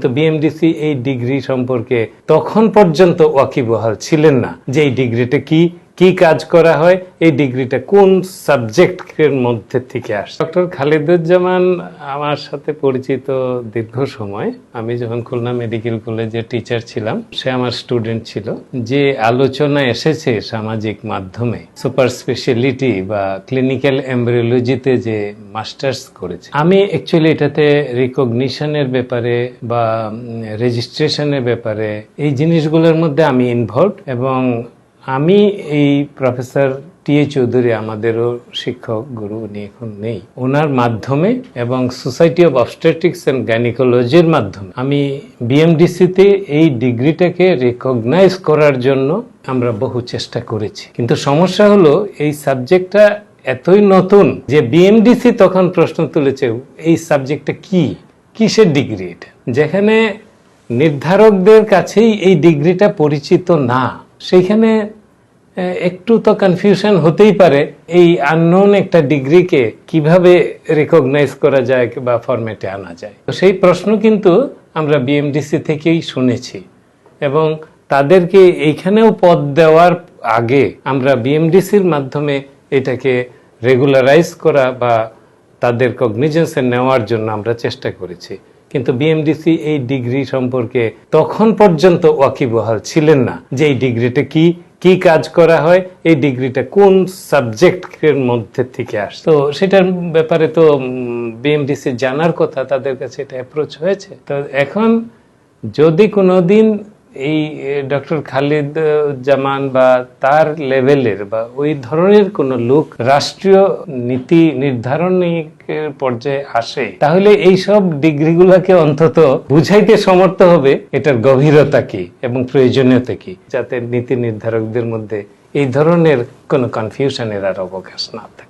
কিন্তু বিএমডিসি এই ডিগ্রি সম্পর্কে তখন পর্যন্ত ওয়াকিবহাল ছিলেন না যে এই ডিগ্রিটা কি কাজ করা হয়, এই ডিগ্রিটা কোন সাবজেক্টের মধ্যে থেকে আসে। ডক্টর খালিদুজ্জামান আমার সাথে পরিচিত দীর্ঘ সময়। আমি যখন খুলনা মেডিকেল কলেজের টিচার ছিলাম, সে আমার স্টুডেন্ট ছিল। যে আলোচনা এসেছে সামাজিক মাধ্যমে সুপার স্পেশালিটি বা ক্লিনিক্যাল এমব্রিওলজিতে যে মাস্টার্স করেছে, আমি অ্যাকচুয়ালি এটাতে রিকগনিশনের ব্যাপারে বা রেজিস্ট্রেশনের ব্যাপারে এই জিনিসগুলোর মধ্যে আমি ইনভলভ, এবং আমি এই প্রফেসর টি.এ. চৌধুরী, আমাদেরও শিক্ষক গুরু, উনি এখন নেই, ওনার মাধ্যমে এবং সোসাইটি অফ অবস্টেট্রিক্স অ্যান্ড গাইনোকোলজির মাধ্যমে আমি বিএমডিসিতে এই ডিগ্রিটাকে রিকগনাইজ করার জন্য আমরা বহু চেষ্টা করেছি। কিন্তু সমস্যা হলো এই সাবজেক্টটা এতই নতুন যে বিএমডিসি তখন প্রশ্ন তুলেছে এই সাবজেক্টটা কিসের ডিগ্রি এটা, যেখানে নির্ধারকদের কাছেই এই ডিগ্রিটা পরিচিত না, সেইখানে একটু তো কনফিউশন হতেই পারে এই আননোন একটা ডিগ্রিকে কিভাবে রিকগনাইজ করা যায় বা ফরম্যাটে আনা যায়। তো সেই প্রশ্ন কিন্তু আমরা বিএমডিসি থেকেই শুনেছি, এবং তাদেরকে এইখানেও পদ দেওয়ার আগে আমরা বিএমডিসির মাধ্যমে এটাকে রেগুলারাইজ করা বা তাদের কগনিজেন্সে নেওয়ার জন্য আমরা চেষ্টা করেছি। কিন্তু বিএমডিসি এই ডিগ্রি সম্পর্কে তখন পর্যন্ত ওয়াকিবহাল ছিলেন না যে এই ডিগ্রিটা কি কাজ করা হয়, এই ডিগ্রিটা কোন সাবজেক্টের মধ্যে থেকে আসে। তো সেটার ব্যাপারে তো বিএমডিসি জানার কথা, তাদের কাছে এটা অ্যাপ্রোচ হয়েছে। তো এখন যদি কোনোদিন এই ডক্টর খালিদুজ্জামান বা তার লেভেলের বা ওই ধরনের কোনো লোক রাষ্ট্রীয় নীতি নির্ধারণের পর্যায়ে আসে, তাহলে এই সব ডিগ্রিগুলোকে অন্তত বুঝাইতে সমর্থ হবে এটার গভীরতা কি এবং প্রয়োজনীয়তা কি, যাতে নীতি নির্ধারকদের মধ্যে এই ধরনের কোনো কনফিউশনের আর অবকাশ না থাকে।